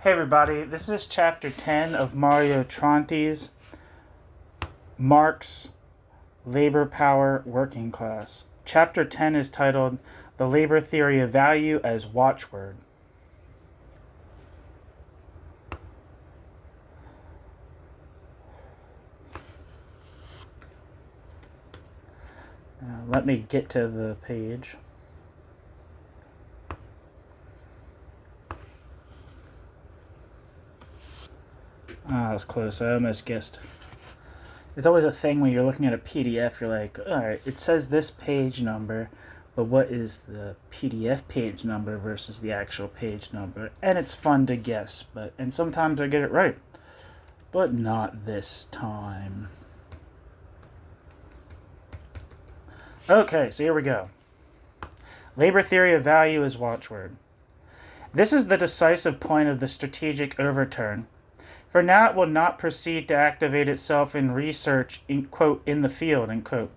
Hey everybody, this is chapter 10 of Mario Tronti's Marx, Labor Power, Working Class. Chapter 10 is titled The Labor Theory of Value as Watchword. Let me get to the page. Ah, that's close. I almost guessed. It's always a thing when you're looking at a PDF, you're like, alright, it says this page number, but what is the PDF page number versus the actual page number? And it's fun to guess, and sometimes I get it right. But not this time. Okay, so here we go. Labor theory of value is watchword. This is the decisive point of the strategic overturn. For now it will not proceed to activate itself in research, quote, in the field, end quote.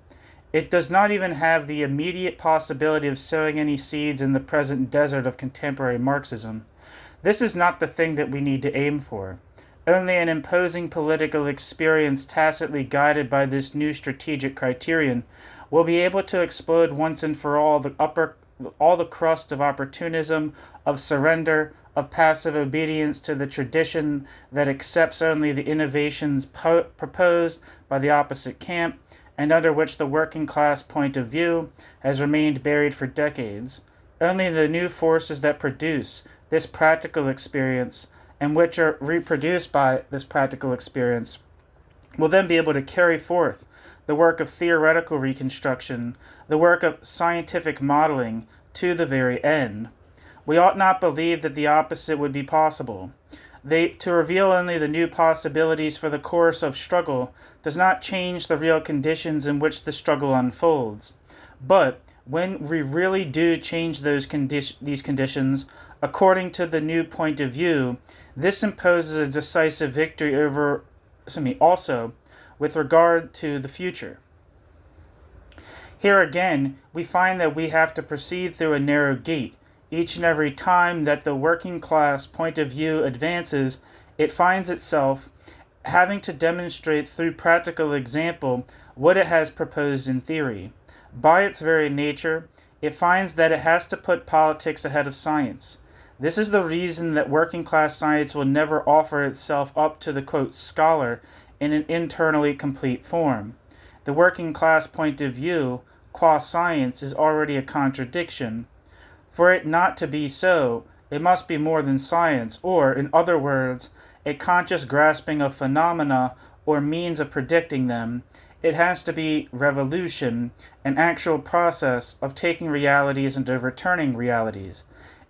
It does not even have the immediate possibility of sowing any seeds in the present desert of contemporary Marxism. This is not the thing that we need to aim for. Only an imposing political experience tacitly guided by this new strategic criterion will be able to explode once and for all the crust of opportunism, of surrender, of passive obedience to the tradition that accepts only the innovations proposed by the opposite camp, and under which the working class point of view has remained buried for decades. Only the new forces that produce this practical experience, and which are reproduced by this practical experience, will then be able to carry forth the work of theoretical reconstruction, the work of scientific modeling, to the very end. We ought not believe that the opposite would be possible. To reveal only the new possibilities for the course of struggle does not change the real conditions in which the struggle unfolds. But when we really do change these conditions, according to the new point of view, this imposes a decisive victory also with regard to the future. Here again, we find that we have to proceed through a narrow gate. Each and every time that the working class point of view advances, it finds itself having to demonstrate through practical example what it has proposed in theory. By its very nature, it finds that it has to put politics ahead of science. This is the reason that working class science will never offer itself up to the, quote, scholar in an internally complete form. The working class point of view, qua science, is already a contradiction. For it not to be so, it must be more than science, or, in other words, a conscious grasping of phenomena or means of predicting them. It has to be revolution, an actual process of taking realities and overturning realities.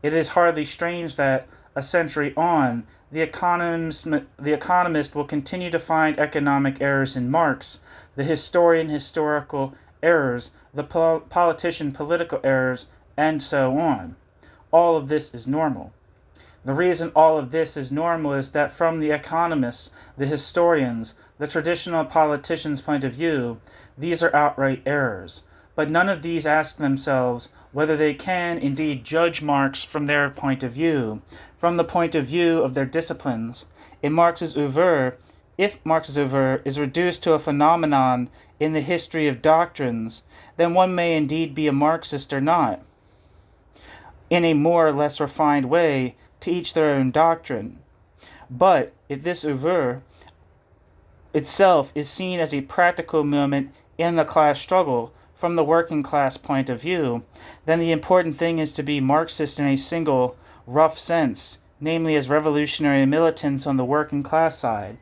It is hardly strange that, a century on, the economist will continue to find economic errors in Marx, the historian historical errors, the politician political errors, and so on. All of this is normal. The reason all of this is normal is that from the economists, the historians, the traditional politicians' point of view, these are outright errors. But none of these ask themselves whether they can indeed judge Marx from their point of view, from the point of view of their disciplines. If Marx's oeuvre is reduced to a phenomenon in the history of doctrines, then one may indeed be a Marxist or not, in a more or less refined way, to each their own doctrine. But if this oeuvre itself is seen as a practical moment in the class struggle from the working class point of view, then the important thing is to be Marxist in a single, rough sense, namely as revolutionary militants on the working class side.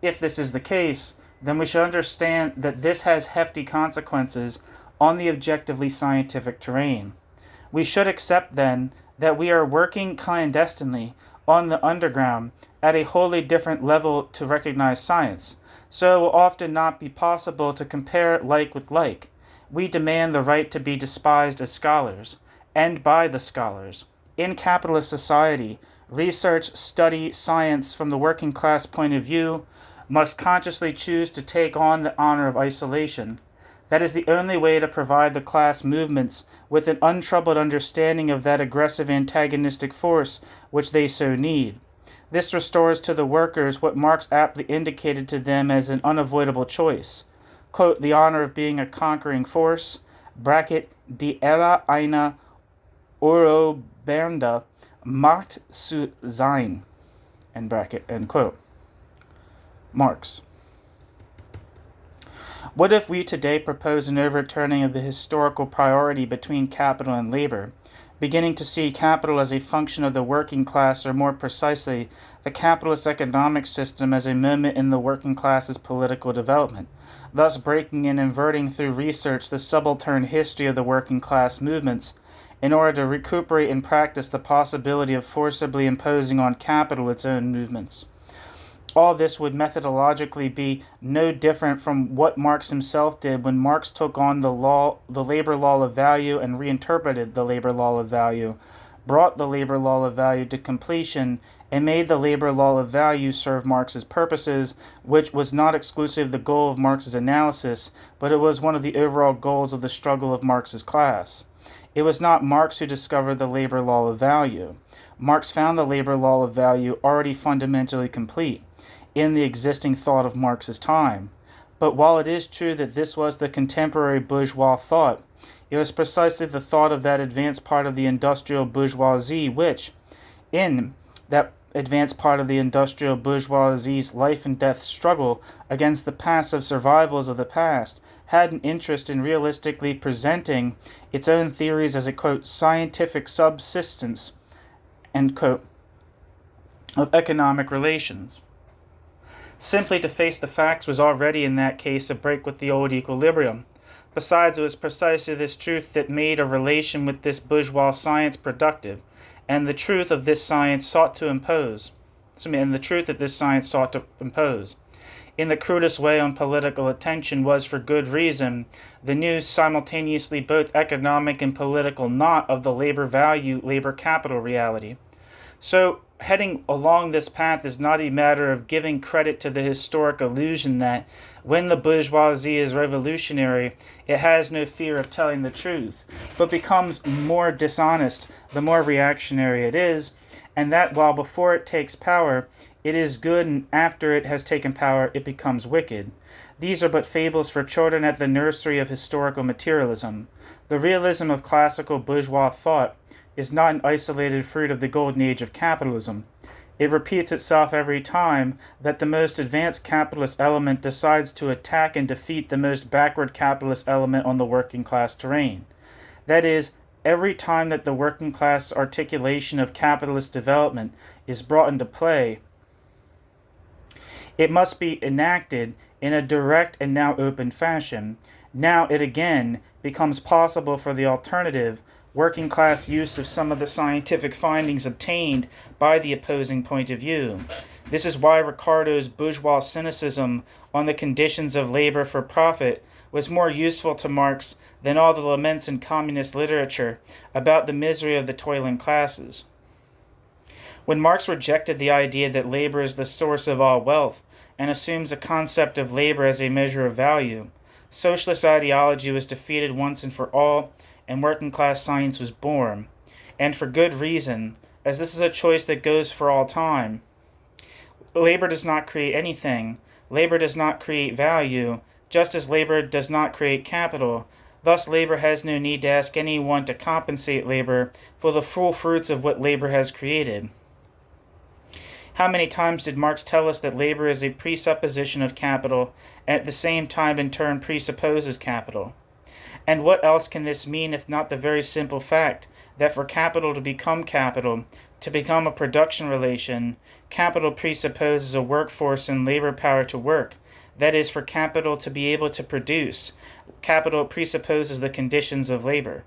If this is the case, then we should understand that this has hefty consequences on the objectively scientific terrain. We should accept, then, that we are working clandestinely on the underground at a wholly different level to recognize science, so it will often not be possible to compare like with like. We demand the right to be despised as scholars, and by the scholars. In capitalist society, research, study, science from the working class point of view must consciously choose to take on the honor of isolation. That is the only way to provide the class movements with an untroubled understanding of that aggressive antagonistic force which they so need. This restores to the workers what Marx aptly indicated to them as an unavoidable choice. Quote, the honor of being a conquering force, bracket, die Ehre einer erobernder Macht zu sein, end bracket, end quote. Marx. What if we today propose an overturning of the historical priority between capital and labor, beginning to see capital as a function of the working class, or more precisely, the capitalist economic system as a moment in the working class's political development, thus breaking and inverting through research the subaltern history of the working class movements, in order to recuperate in practice the possibility of forcibly imposing on capital its own movements. All this would methodologically be no different from what Marx himself did when Marx took on the labor law of value and reinterpreted the labor law of value, brought the labor law of value to completion, and made the labor law of value serve Marx's purposes, which was not exclusively the goal of Marx's analysis, but it was one of the overall goals of the struggle of Marx's class. It was not Marx who discovered the labor law of value. Marx found the labor law of value already fundamentally complete in the existing thought of Marx's time. But while it is true that this was the contemporary bourgeois thought, it was precisely the thought of that advanced part of the industrial bourgeoisie which, in that advanced part of the industrial bourgeoisie's life and death struggle against the passive survivals of the past, had an interest in realistically presenting its own theories as a, quote, scientific subsistence, end quote, of economic relations. Simply to face the facts was already in that case a break with the old equilibrium. Besides, it was precisely this truth that made a relation with this bourgeois science productive, and the truth of this science sought to impose. In the crudest way on political attention was, for good reason, the new simultaneously both economic and political knot of the labor value, labor capital reality. So, heading along this path is not a matter of giving credit to the historic illusion that, when the bourgeoisie is revolutionary, it has no fear of telling the truth, but becomes more dishonest the more reactionary it is, and that while before it takes power, it is good, and after it has taken power, it becomes wicked. These are but fables for children at the nursery of historical materialism. The realism of classical bourgeois thought is not an isolated fruit of the golden age of capitalism. It repeats itself every time that the most advanced capitalist element decides to attack and defeat the most backward capitalist element on the working class terrain. That is, every time that the working class articulation of capitalist development is brought into play, it must be enacted in a direct and now open fashion. Now it again becomes possible for the alternative working class use of some of the scientific findings obtained by the opposing point of view. This is why Ricardo's bourgeois cynicism on the conditions of labor for profit was more useful to Marx than all the laments in communist literature about the misery of the toiling classes. When Marx rejected the idea that labor is the source of all wealth and assumes a concept of labor as a measure of value, socialist ideology was defeated once and for all, and working class science was born, and for good reason, as this is a choice that goes for all time. Labor does not create anything. Labor does not create value, just as labor does not create capital. Thus, labor has no need to ask anyone to compensate labor for the full fruits of what labor has created. How many times did Marx tell us that labor is a presupposition of capital, and at the same time in turn presupposes capital? And what else can this mean if not the very simple fact that for capital, to become a production relation, capital presupposes a workforce and labor power to work. That is, for capital to be able to produce, capital presupposes the conditions of labor.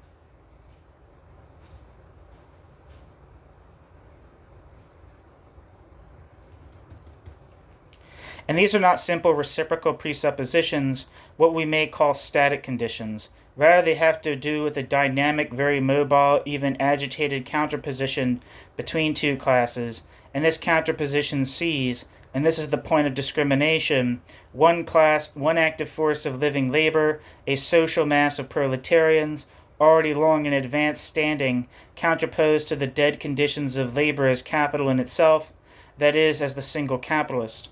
And these are not simple reciprocal presuppositions, what we may call static conditions. Rather, they have to do with a dynamic, very mobile, even agitated counterposition between two classes, and this counterposition sees, and this is the point of discrimination, one class, one active force of living labor, a social mass of proletarians, already long in advanced standing, counterposed to the dead conditions of labor as capital in itself. that is, as the single capitalist.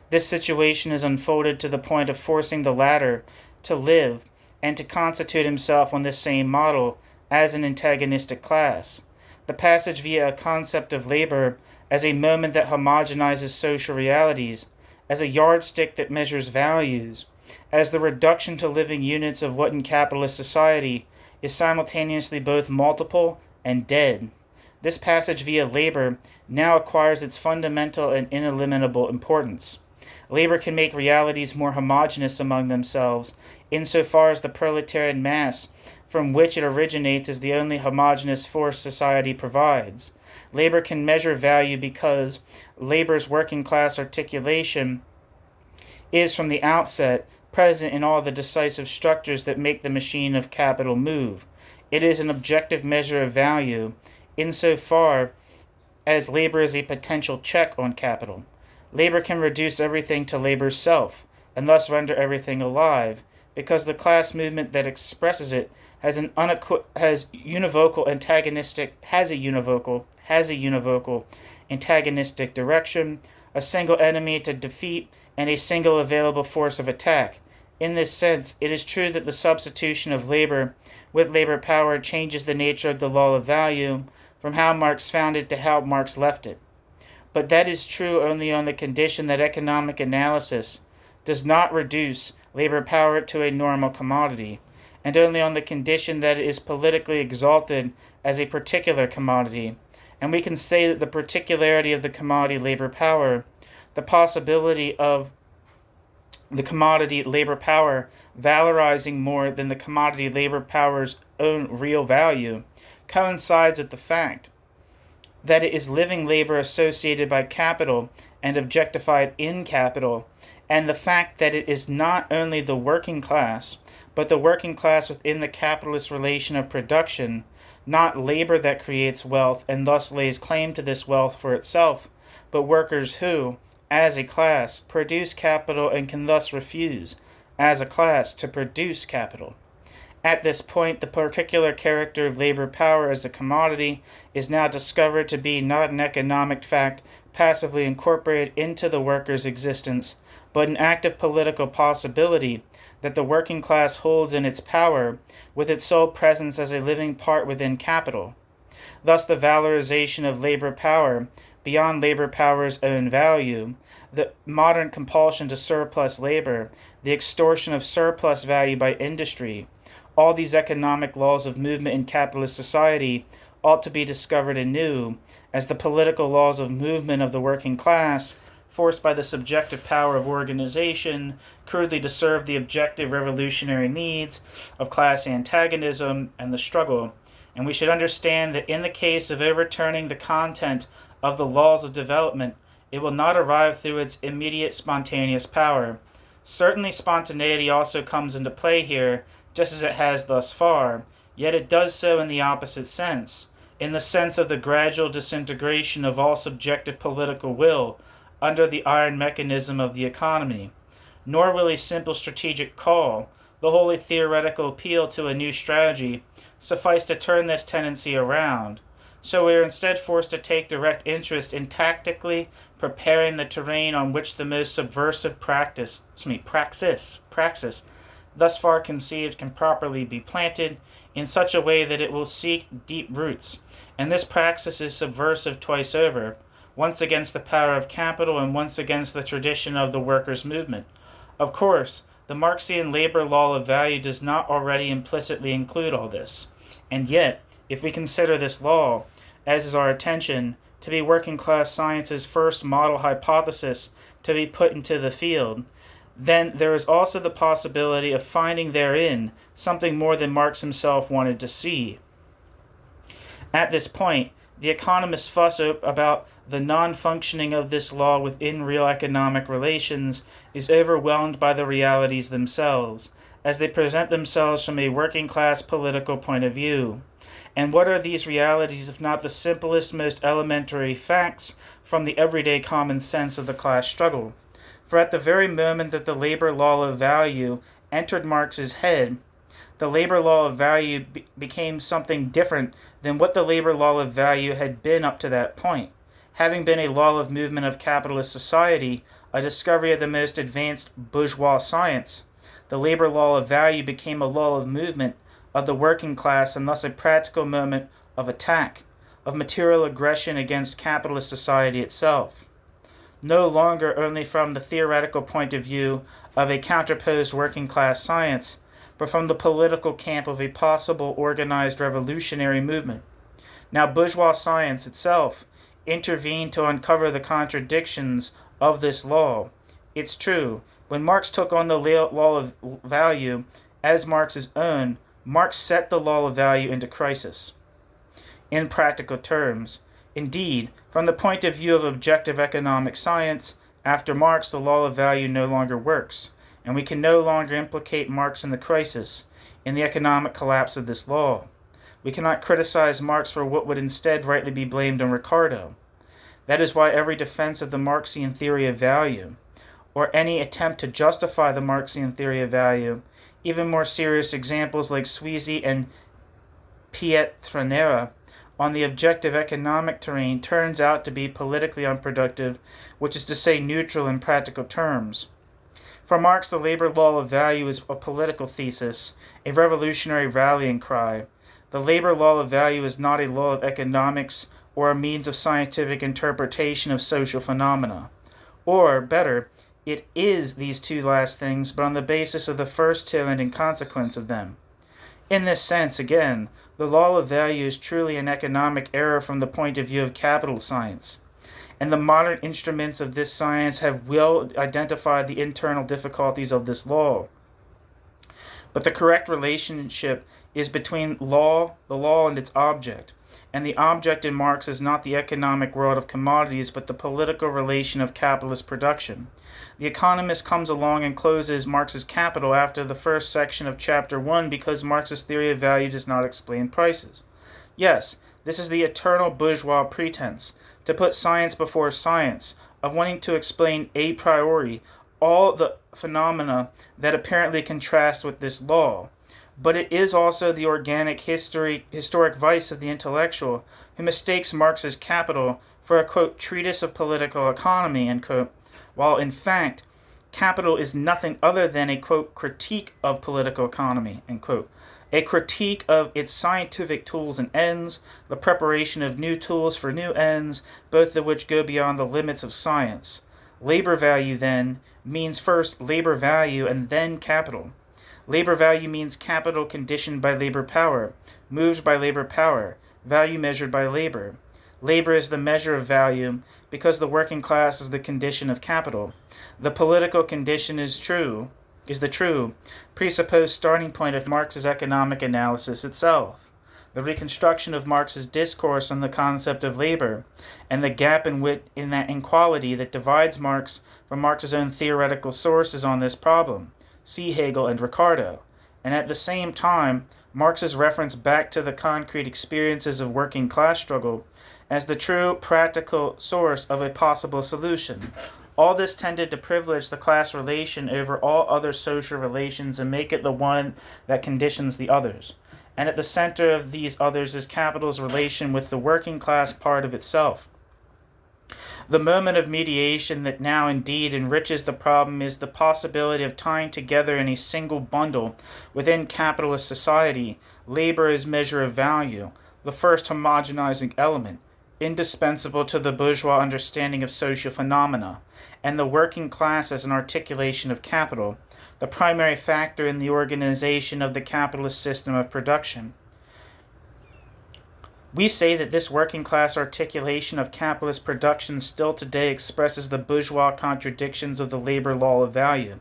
This situation is unfolded to the point of forcing the latter to live and to constitute himself on this same model as an antagonistic class. The passage via a concept of labor as a moment that homogenizes social realities, as a yardstick that measures values, as the reduction to living units of what in capitalist society is simultaneously both multiple and dead. This passage via labor now acquires its fundamental and ineliminable importance. Labor can make realities more homogeneous among themselves, insofar as the proletarian mass from which it originates is the only homogeneous force society provides. Labor can measure value because labor's working class articulation is from the outset present in all the decisive structures that make the machine of capital move. It is an objective measure of value insofar as labor is a potential check on capital. Labor can reduce everything to labor's self, and thus render everything alive, because the class movement that expresses it has a univocal antagonistic direction, a single enemy to defeat, and a single available force of attack. In this sense, it is true that the substitution of labor with labor power changes the nature of the law of value from how Marx found it to how Marx left it. But that is true only on the condition that economic analysis does not reduce labor power to a normal commodity, and only on the condition that it is politically exalted as a particular commodity. And we can say that the particularity of the commodity labor power, the possibility of the commodity labor power valorizing more than the commodity labor power's own real value, coincides with the fact that it is living labor associated by capital and objectified in capital, and the fact that it is not only the working class, but the working class within the capitalist relation of production, not labor that creates wealth and thus lays claim to this wealth for itself, but workers who, as a class, produce capital and can thus refuse, as a class, to produce capital. At this point, the particular character of labor power as a commodity is now discovered to be not an economic fact passively incorporated into the worker's existence, but an active political possibility that the working class holds in its power with its sole presence as a living part within capital. Thus the valorization of labor power beyond labor power's own value, the modern compulsion to surplus labor, the extortion of surplus value by industry, all these economic laws of movement in capitalist society ought to be discovered anew as the political laws of movement of the working class, forced by the subjective power of organization, crudely to serve the objective revolutionary needs of class antagonism and the struggle. And we should understand that in the case of overturning the content of the laws of development, it will not arrive through its immediate spontaneous power. Certainly spontaneity also comes into play here, just as it has thus far, yet it does so in the opposite sense, in the sense of the gradual disintegration of all subjective political will under the iron mechanism of the economy. Nor will a simple strategic call, the wholly theoretical appeal to a new strategy, suffice to turn this tendency around. So we are instead forced to take direct interest in tactically preparing the terrain on which the most subversive praxis, thus far conceived, can properly be planted in such a way that it will seek deep roots. And this praxis is subversive twice over, once against the power of capital and once against the tradition of the workers' movement. Of course, the Marxian labor law of value does not already implicitly include all this. And yet, if we consider this law, as is our attention, to be working class science's first model hypothesis to be put into the field, then there is also the possibility of finding therein something more than Marx himself wanted to see. At this point, the economists fuss about the non-functioning of this law within real economic relations is overwhelmed by the realities themselves, as they present themselves from a working-class political point of view. And what are these realities if not the simplest, most elementary facts from the everyday common sense of the class struggle? For at the very moment that the labor law of value entered Marx's head, the labor law of value became something different than what the labor law of value had been up to that point. Having been a law of movement of capitalist society, a discovery of the most advanced bourgeois science, the labor law of value became a law of movement of the working class and thus a practical moment of attack, of material aggression against capitalist society itself. No longer only from the theoretical point of view of a counterposed working class science, but from the political camp of a possible organized revolutionary movement. Now bourgeois science itself intervened to uncover the contradictions of this law. It's true, when Marx took on the law of value as Marx's own, Marx set the law of value into crisis. In practical terms, indeed, from the point of view of objective economic science, after Marx the law of value no longer works, and we can no longer implicate Marx in the crisis, in the economic collapse of this law. We cannot criticize Marx for what would instead rightly be blamed on Ricardo. That is why every defense of the Marxian theory of value, or any attempt to justify the Marxian theory of value, even more serious examples like Sweezy and Pietranera, on the objective economic terrain turns out to be politically unproductive, which is to say neutral in practical terms. For Marx, the labor law of value is a political thesis, a revolutionary rallying cry. The labor law of value is not a law of economics or a means of scientific interpretation of social phenomena. Or, better, it is these two last things, but on the basis of the first two and in consequence of them. In this sense, again, the law of value is truly an economic error from the point of view of capital science, and the modern instruments of this science have well identified the internal difficulties of this law. But the correct relationship is between the law and its object, and the object in Marx is not the economic world of commodities, but the political relation of capitalist production. The economist comes along and closes Marx's Capital after the first section of Chapter 1 because Marx's theory of value does not explain prices. Yes, this is the eternal bourgeois pretense, to put science before science, of wanting to explain a priori all the phenomena that apparently contrast with this law. But it is also the organic historic vice of the intellectual who mistakes Marx's Capital for a, quote, treatise of political economy, end quote, while in fact, Capital is nothing other than a, quote, critique of political economy, end quote, a critique of its scientific tools and ends, the preparation of new tools for new ends, both of which go beyond the limits of science. Labor value, then, means first labor value and then capital. Labor value means capital conditioned by labor power, moved by labor power, value measured by labor. Labor is the measure of value because the working class is the condition of capital. The political condition is the true, presupposed starting point of Marx's economic analysis itself. The reconstruction of Marx's discourse on the concept of labor, and the gap in that inequality that divides Marx from Marx's own theoretical sources on this problem. See Hegel and Ricardo, and at the same time, Marx's reference back to the concrete experiences of working class struggle as the true practical source of a possible solution. All this tended to privilege the class relation over all other social relations and make it the one that conditions the others. And at the center of these others is capital's relation with the working class part of itself. The moment of mediation that now indeed enriches the problem is the possibility of tying together in a single bundle within capitalist society labor as measure of value, the first homogenizing element, indispensable to the bourgeois understanding of social phenomena, and the working class as an articulation of capital, the primary factor in the organization of the capitalist system of production. We say that this working class articulation of capitalist production still today expresses the bourgeois contradictions of the labor law of value,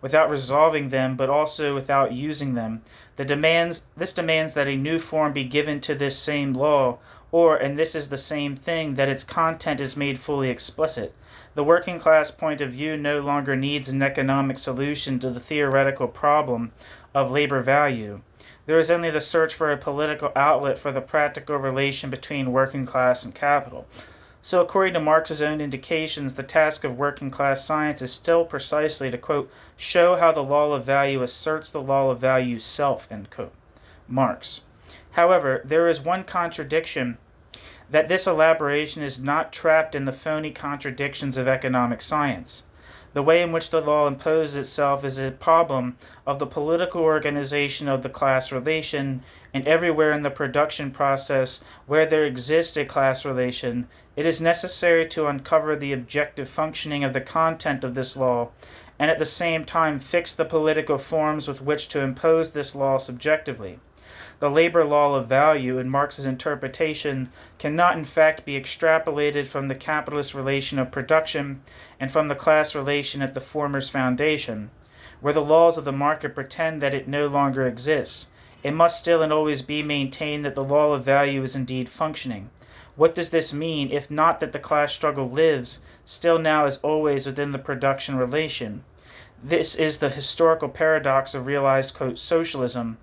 without resolving them but also without using them. This demands that a new form be given to this same law, or, and this is the same thing, that its content is made fully explicit. The working class point of view no longer needs an economic solution to the theoretical problem of labor value. There is only the search for a political outlet for the practical relation between working class and capital. So according to Marx's own indications, the task of working class science is still precisely to, quote, show how the law of value asserts the law of value self, end quote. Marx. However, there is one contradiction that this elaboration is not trapped in the phony contradictions of economic science. The way in which the law imposes itself is a problem of the political organization of the class relation, and everywhere in the production process where there exists a class relation, it is necessary to uncover the objective functioning of the content of this law, and at the same time fix the political forms with which to impose this law subjectively. The labor law of value, in Marx's interpretation, cannot in fact be extrapolated from the capitalist relation of production and from the class relation at the former's foundation, where the laws of the market pretend that it no longer exists. It must still and always be maintained that the law of value is indeed functioning. What does this mean, if not that the class struggle lives, still now as always, within the production relation? This is the historical paradox of realized, quote, socialism,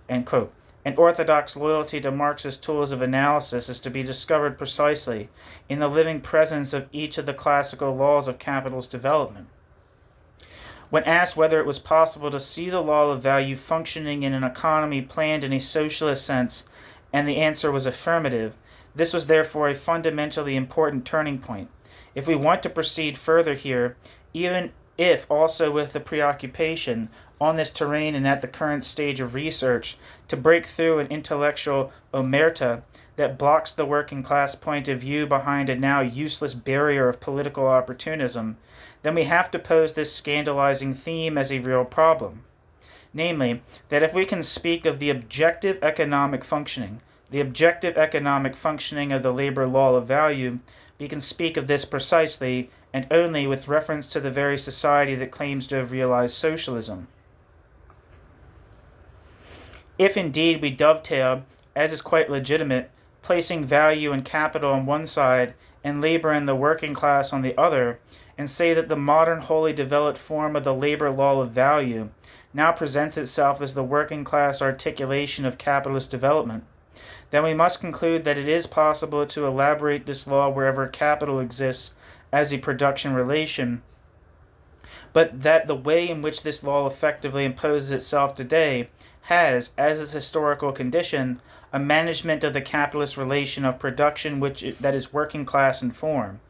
end quote. An orthodox loyalty to Marx's tools of analysis is to be discovered precisely in the living presence of each of the classical laws of capital's development. When asked whether it was possible to see the law of value functioning in an economy planned in a socialist sense, and the answer was affirmative, this was therefore a fundamentally important turning point. If we want to proceed further here, even if also with the preoccupation on this terrain and at the current stage of research, to break through an intellectual omerta that blocks the working class point of view behind a now useless barrier of political opportunism, then we have to pose this scandalizing theme as a real problem. Namely, that if we can speak of the objective economic functioning of the labor law of value, we can speak of this precisely and only with reference to the very society that claims to have realized socialism. If indeed we dovetail, as is quite legitimate, placing value and capital on one side and labor and the working class on the other, and say that the modern wholly developed form of the labor law of value now presents itself as the working class articulation of capitalist development, then we must conclude that it is possible to elaborate this law wherever capital exists as a production relation, but that the way in which this law effectively imposes itself today has, as its historical condition, a management of the capitalist relation of production that is working class in form.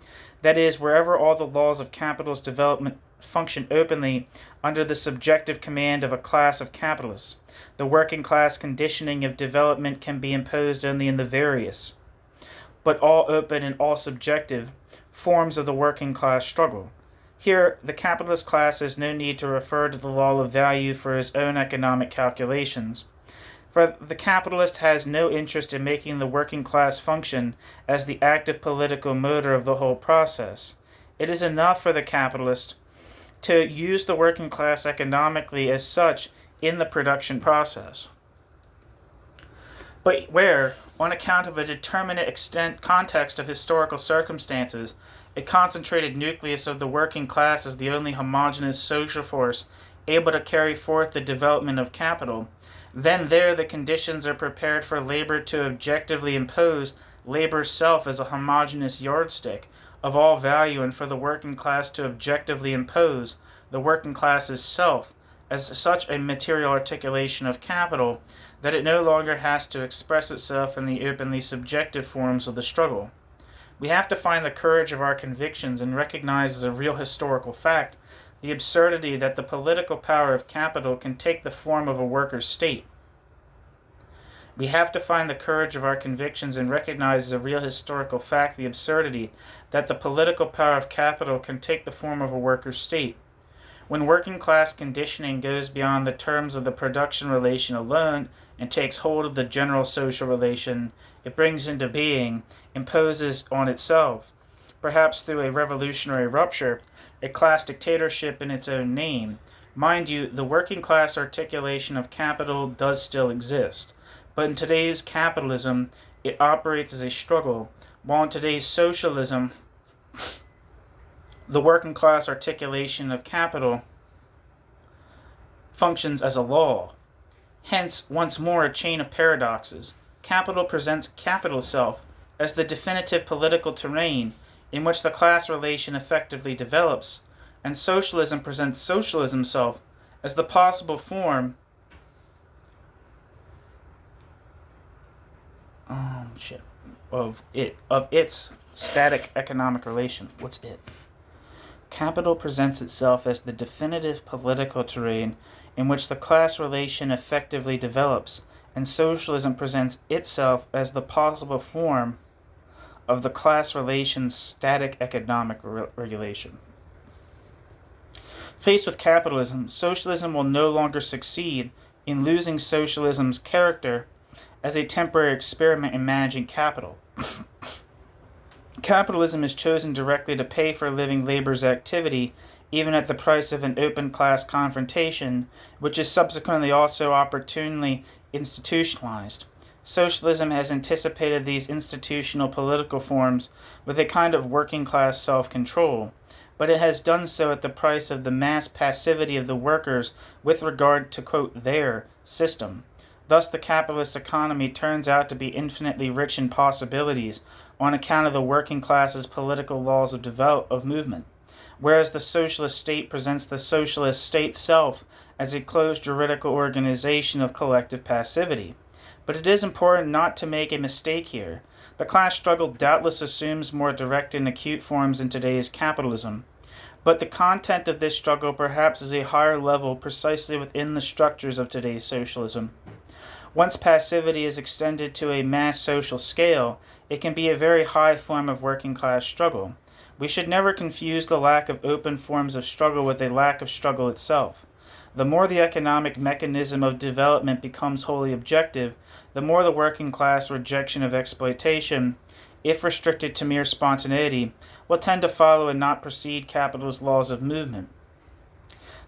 That is, wherever all the laws of capitalist development function openly under the subjective command of a class of capitalists, the working class conditioning of development can be imposed only in the various, but all open and all subjective, forms of the working class struggle. Here, the capitalist class has no need to refer to the law of value for his own economic calculations, for the capitalist has no interest in making the working class function as the active political motor of the whole process. It is enough for the capitalist to use the working class economically as such in the production process. But where, on account of a determinate context of historical circumstances, a concentrated nucleus of the working class is the only homogeneous social force able to carry forth the development of capital, then there the conditions are prepared for labor to objectively impose labor's self as a homogeneous yardstick of all value, and for the working class to objectively impose the working class's self as such a material articulation of capital that it no longer has to express itself in the openly subjective forms of the struggle. We have to find the courage of our convictions and recognize as a real historical fact the absurdity that the political power of capital can take the form of a workers' state. We have to find the courage of our convictions and recognize as a real historical fact the absurdity that the political power of capital can take the form of a workers' state. When working class conditioning goes beyond the terms of the production relation alone and takes hold of the general social relation, it brings into being, imposes on itself, perhaps through a revolutionary rupture, a class dictatorship in its own name. Mind you, the working class articulation of capital does still exist, but in today's capitalism, it operates as a struggle, while in today's socialism, the working class articulation of capital functions as a law. Hence, once more, a chain of paradoxes. Capital presents capital self as the definitive political terrain in which the class relation effectively develops, and socialism presents socialism self as the possible form of its static economic relation. What's it? Capital presents itself as the definitive political terrain in which the class relation effectively develops, and socialism presents itself as the possible form of the class relation's static economic regulation. Faced with capitalism, socialism will no longer succeed in losing socialism's character as a temporary experiment in managing capital. Capitalism has chosen directly to pay for living labor's activity, even at the price of an open class confrontation, which is subsequently also opportunely institutionalized. Socialism has anticipated these institutional political forms with a kind of working class self-control, but it has done so at the price of the mass passivity of the workers with regard to, quote, their system. Thus, the capitalist economy turns out to be infinitely rich in possibilities on account of the working class's political laws of movement, whereas the socialist state presents the socialist state self as a closed juridical organization of collective passivity. But it is important not to make a mistake here. The class struggle doubtless assumes more direct and acute forms in today's capitalism, but the content of this struggle perhaps is a higher level precisely within the structures of today's socialism. Once passivity is extended to a mass social scale, it can be a very high form of working class struggle. We should never confuse the lack of open forms of struggle with a lack of struggle itself. The more the economic mechanism of development becomes wholly objective, the more the working class rejection of exploitation, if restricted to mere spontaneity, will tend to follow and not precede capitalist laws of movement.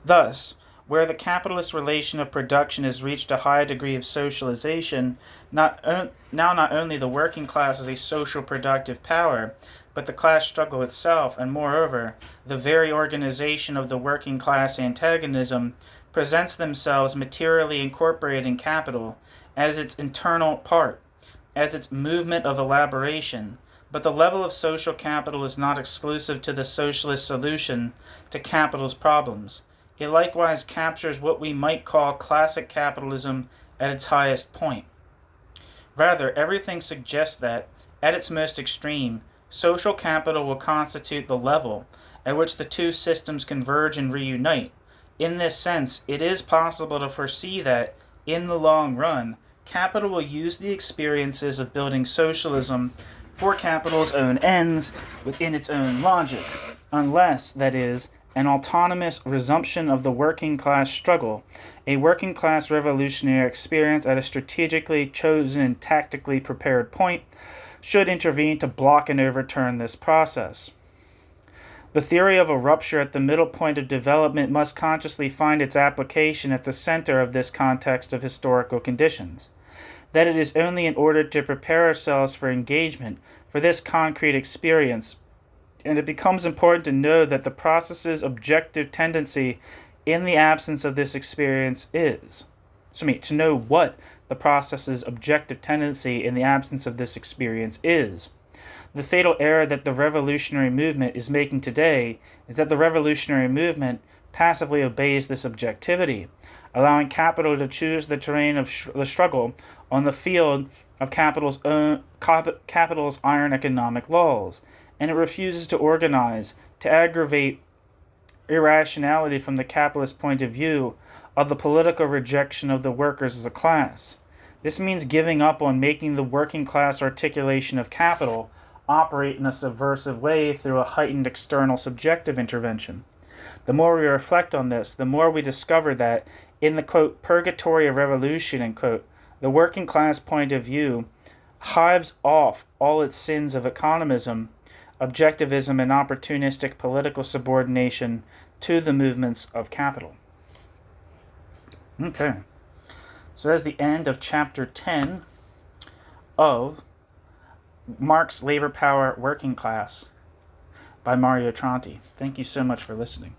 Thus, where the capitalist relation of production has reached a high degree of socialization, not only the working class is a social productive power, but the class struggle itself, and moreover, the very organization of the working class antagonism, presents themselves materially incorporating capital as its internal part, as its movement of elaboration. But the level of social capital is not exclusive to the socialist solution to capital's problems. It likewise captures what we might call classic capitalism at its highest point. Rather, everything suggests that, at its most extreme, social capital will constitute the level at which the two systems converge and reunite. In this sense, it is possible to foresee that, in the long run, capital will use the experiences of building socialism for capital's own ends within its own logic, unless, that is, an autonomous resumption of the working class struggle, a working class revolutionary experience at a strategically chosen, tactically prepared point, should intervene to block and overturn this process. The theory of a rupture at the middle point of development must consciously find its application at the center of this context of historical conditions. That it is only in order to prepare ourselves for engagement, for this concrete experience, and it becomes important to know that the process's objective tendency in the absence of this experience is. To know what the process's objective tendency in the absence of this experience is. The fatal error that the revolutionary movement is making today is that the revolutionary movement passively obeys this objectivity, allowing capital to choose the terrain of the struggle on the field of capital's iron economic laws, and it refuses to organize, to aggravate irrationality from the capitalist point of view of the political rejection of the workers as a class. This means giving up on making the working class articulation of capital operate in a subversive way through a heightened external subjective intervention. The more we reflect on this, the more we discover that, in the, quote, purgatory of revolution, end quote, the working class point of view hives off all its sins of economism, objectivism, and opportunistic political subordination to the movements of capital. Okay, so that's the end of chapter 10 of Marx, Labor Power, Working Class by Mario Tronti. Thank you so much for listening.